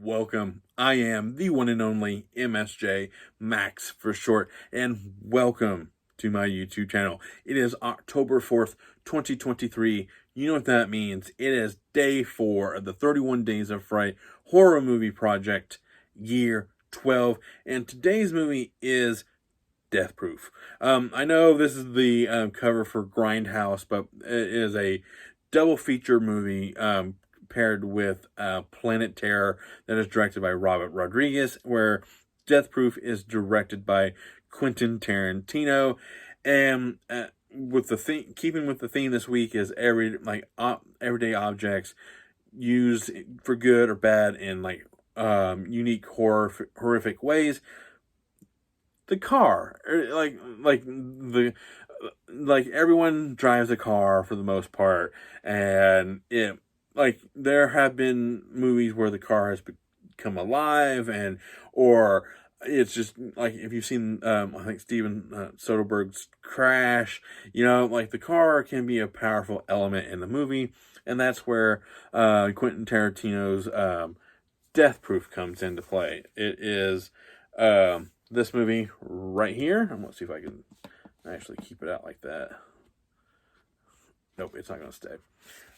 Welcome. I am the one and only MSJ, Max for short, and welcome to my YouTube channel. It is October 4th, 2023. You know what that means. It is day 4 of the 31 Days of Fright horror movie project, year 12, and today's movie is Death Proof. I know this is the cover for Grindhouse, but it is a double feature movie paired with Planet Terror that is directed by Robert Rodriguez, where Death Proof is directed by Quentin Tarantino. And with the keeping with the theme this week is everyday objects used for good or bad in unique horrific ways. The car, like everyone drives a car for the most part, and there have been movies where the car has become alive, or it's just like if you've seen I think Steven Soderbergh's Crash, the car can be a powerful element in the movie, and that's where Quentin Tarantino's Death Proof comes into play. It is this movie right here. I'm going to see if I can actually keep it out like that. Nope, it's not going to stay.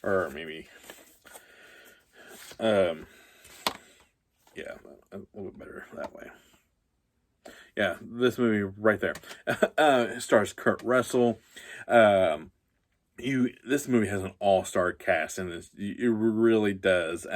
Or maybe, yeah, a little bit better that way. Yeah, this movie right there. It stars Kurt Russell. This movie has an all-star cast, and it really does.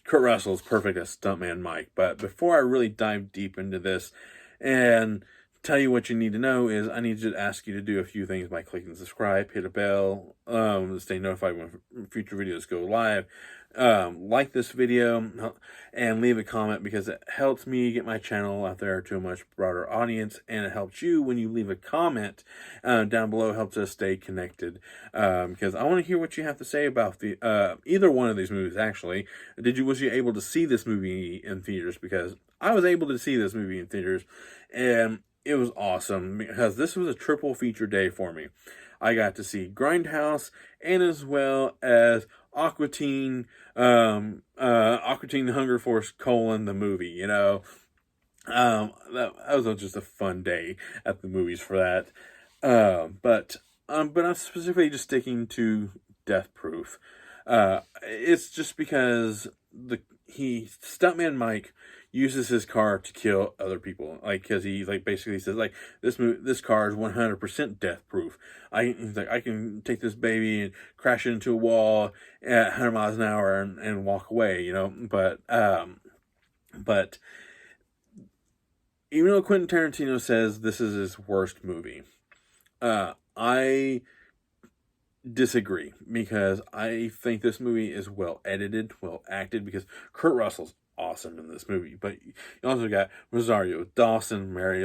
Kurt Russell is perfect as Stuntman Mike. But before I really dive deep into this and tell you what you need to know is I need to ask you to do a few things by clicking subscribe, hit a bell, to stay notified when future videos go live. Like this video and leave a comment, because it helps me get my channel out there to a much broader audience, and it helps you when you leave a comment down below. It helps us stay connected, because I want to hear what you have to say about the either one of these movies. Actually, was you able to see this movie in theaters? Because I was able to see this movie in theaters, and it was awesome, because this was a triple feature day for me. I got to see Grindhouse, and as well as Aqua Teen Hunger Force: the movie. That was just a fun day at the movies for that. But I'm specifically just sticking to Death Proof. It's just because Stuntman Mike uses his car to kill other people, because he basically says this car is 100% death proof. I can take this baby and crash it into a wall at 100 miles an hour and walk away, but even though Quentin Tarantino says this is his worst movie, I disagree, because I think this movie is well edited, well acted, because Kurt Russell's awesome in this movie. But you also got Rosario Dawson, Mary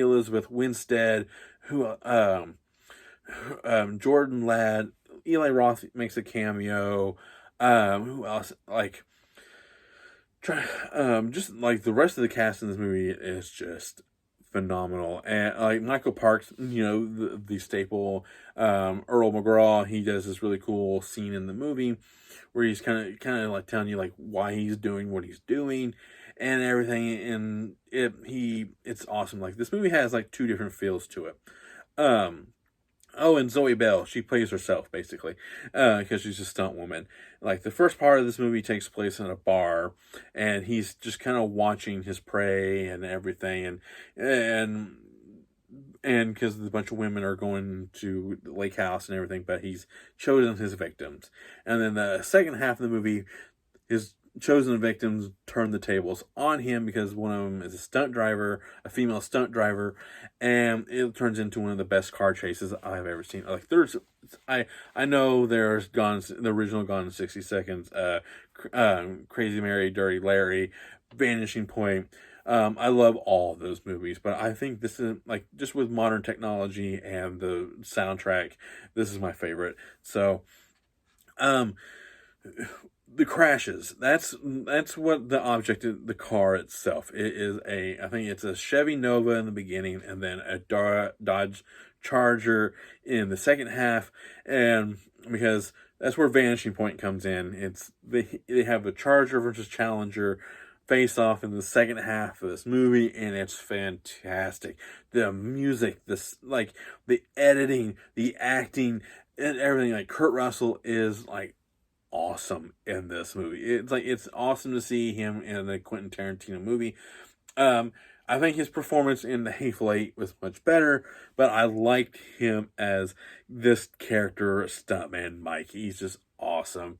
Elizabeth Winstead, Jordan Ladd, Eli Roth makes a cameo. Who else? Just the rest of the cast in this movie is just phenomenal. And Michael Parks, the staple, Earl McGraw, he does this really cool scene in the movie where he's kind of telling you why he's doing what he's doing and everything, and it's awesome. This movie has two different feels to it. And Zoe Bell, she plays herself, basically, because she's a stunt woman. The first part of this movie takes place in a bar, and he's just kind of watching his prey and everything, and because a bunch of women are going to the lake house and everything, but he's chosen his victims. And then the second half of the movie, his chosen victims turn the tables on him, because one of them is a female stunt driver, and it turns into one of the best car chases I've ever seen. I know there's the original Gone in 60 Seconds, Crazy Mary, Dirty Larry, Vanishing Point. I love all of those movies, but I think this is just with modern technology and the soundtrack, this is my favorite. So, the crashes, that's what the object is, the car itself. It is I think it's a Chevy Nova in the beginning, and then a Dodge Charger in the second half, and because that's where Vanishing Point comes in. It's they have the Charger versus Challenger face off in the second half of this movie, and it's fantastic. The music, this like the editing, the acting, and everything. Like Kurt Russell is like awesome in this movie. It's like it's awesome to see him in a Quentin Tarantino movie. Um, I think his performance in The Hateful Eight was much better, but I liked him as this character, Stuntman Mike. He's just awesome.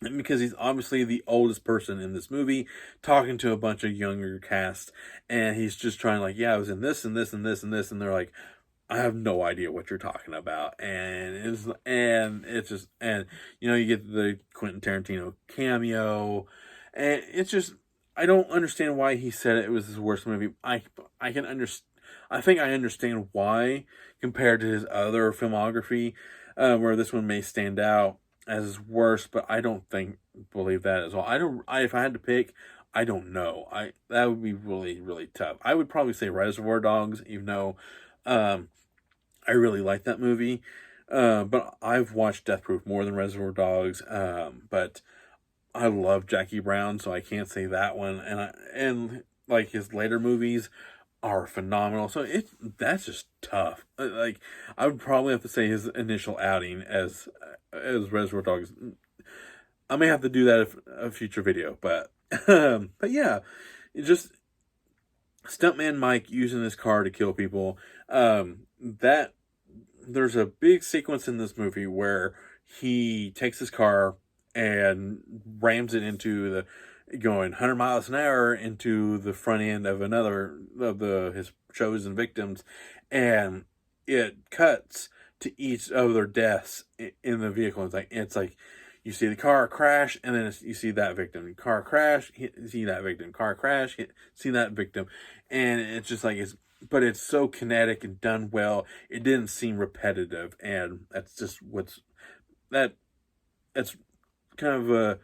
And because he's obviously the oldest person in this movie, talking to a bunch of younger cast, and he's just trying like, yeah, I was in this and this and this and this, and they're like, I have no idea what you're talking about, and it's just and you get the Quentin Tarantino cameo, and it's just I don't understand why he said it was his worst movie. I can understand. I think I understand why compared to his other filmography, where this one may stand out as his worst, but I don't believe that as well. If I had to pick, I don't know. That would be really really tough. I would probably say Reservoir Dogs, even though. Um, I really like that movie. But I've watched Death Proof more than Reservoir Dogs. But I love Jackie Brown, so I can't say that one. And like his later movies are phenomenal. So that's just tough. Like I would probably have to say his initial outing as Reservoir Dogs. I may have to do that in a future video, but yeah, it just Stuntman Mike using his car to kill people. That there's a big sequence in this movie where he takes his car and rams it into going 100 miles an hour into the front end of another of his chosen victims, and it cuts to each of their deaths in the vehicle. It's like you see the car crash, and then you see that victim. Car crash, see that victim. Car crash, see that victim, and it's just like but it's so kinetic and done well. It didn't seem repetitive, and that's just that's kind of a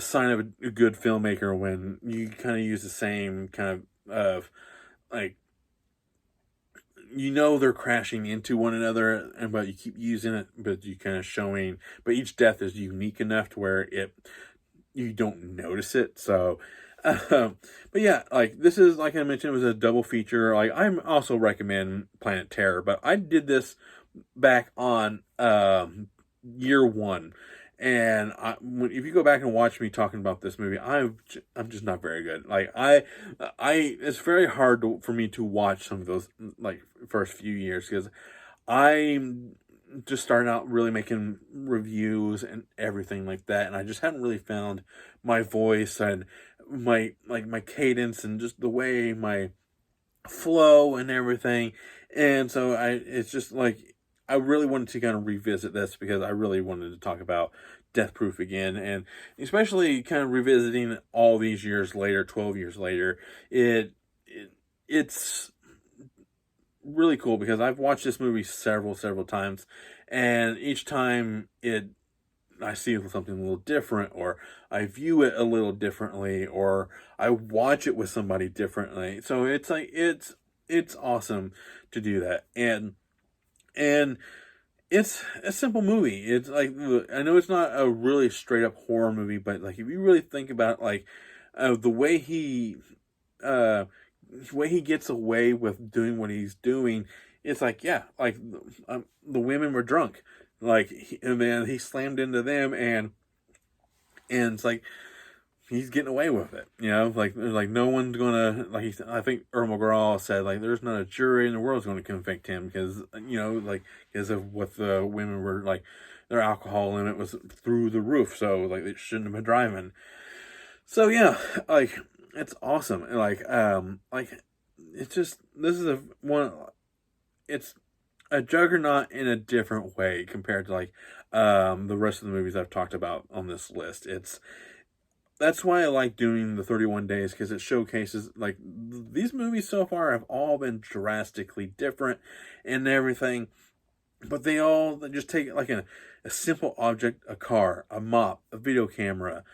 sign of a good filmmaker when you kind of use the same kind of like they're crashing into one another, but you keep using it, but you kind of showing, but each death is unique enough to where you don't notice it. So, but yeah, like this is like I mentioned, it was a double feature. Like I'm also recommend Planet Terror, but I did this back on year one. And if you go back and watch me talking about this movie, I'm just not very good. Like it's very hard for me to watch some of those like first few years because I'm just starting out really making reviews and everything like that, and I just haven't really found my voice and my cadence and just the way my flow and everything. And so it's just like I really wanted to kind of revisit this because I really wanted to talk about Death Proof again, and especially kind of revisiting all these years later, 12 years later. It's really cool because I've watched this movie several times, and each time I see something a little different, or I view it a little differently, or I watch it with somebody differently. So it's like it's awesome to do that, and it's a simple movie. It's like I know it's not a really straight up horror movie, but like if you really think about it, like the way he gets away with doing what he's doing, it's like yeah, like the women were drunk, like and then he slammed into them, and it's like he's getting away with it, like no one's gonna I think Earl McGraw said like there's not a jury in the world going to convict him because like because of what the women were like, their alcohol limit was through the roof, so like they shouldn't have been driving. So yeah, like it's awesome, like it's just this is it's a juggernaut in a different way compared to like the rest of the movies I've talked about on this list. That's why I like doing the 31 days, because it showcases, like, these movies so far have all been drastically different and everything, but they just take, like, a simple object, a car, a mop, a video camera,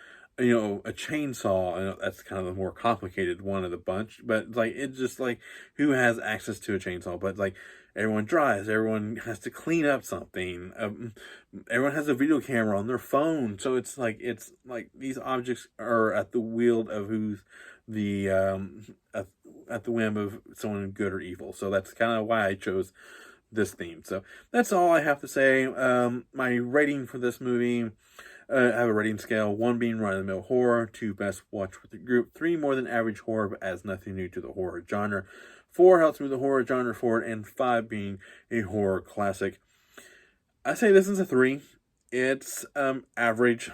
a chainsaw. I know that's kind of the more complicated one of the bunch, but like it's just like who has access to a chainsaw? But like everyone drives, everyone has to clean up something. Everyone has a video camera on their phone, so it's like these objects are at the wield of who's the at the whim of someone good or evil. So that's kind of why I chose this theme. So that's all I have to say. My rating for this movie. I have a rating scale: 1 being run-of-the-mill horror, 2 best watch with the group, 3 more than average horror but adds nothing new to the horror genre, 4 helps move the horror genre forward, and 5 being a horror classic. I say this is a 3. It's average,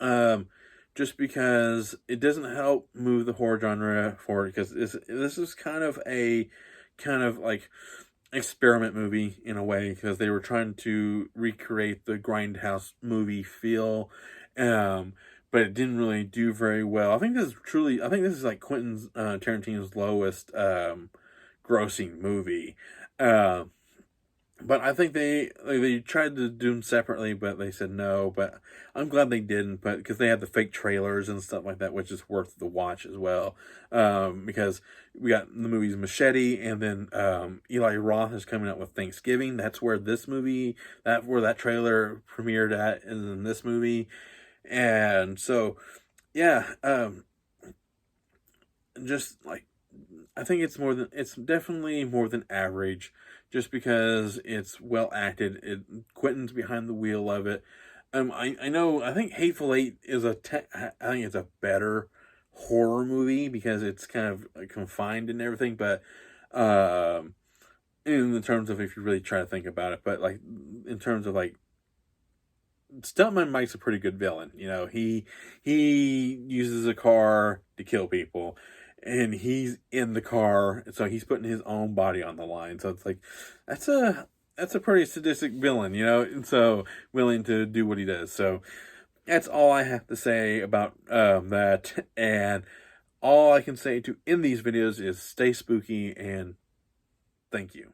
just because it doesn't help move the horror genre forward, because this is kind of like experiment movie in a way, because they were trying to recreate the grindhouse movie feel, but it didn't really do very well. I think this is like Quentin Tarantino's lowest grossing movie. But I think they tried to do them separately, but they said no. But I'm glad they didn't, but because they had the fake trailers and stuff like that, which is worth the watch as well. Because we got the movies Machete, and then Eli Roth is coming out with Thanksgiving. That's where that trailer premiered at, and in this movie. And so, yeah, just like, I think it's definitely more than average, just because it's well acted. Quentin's behind the wheel of it. I think Hateful Eight is I think it's a better horror movie because it's kind of confined and everything, but in the terms of if you really try to think about it, but like in terms of like, Stuntman Mike's a pretty good villain. He uses a car to kill people, and he's in the car, so he's putting his own body on the line. So it's like that's a pretty sadistic villain, and so willing to do what he does. So that's all I have to say about that. And all I can say to end these videos is stay spooky, and thank you.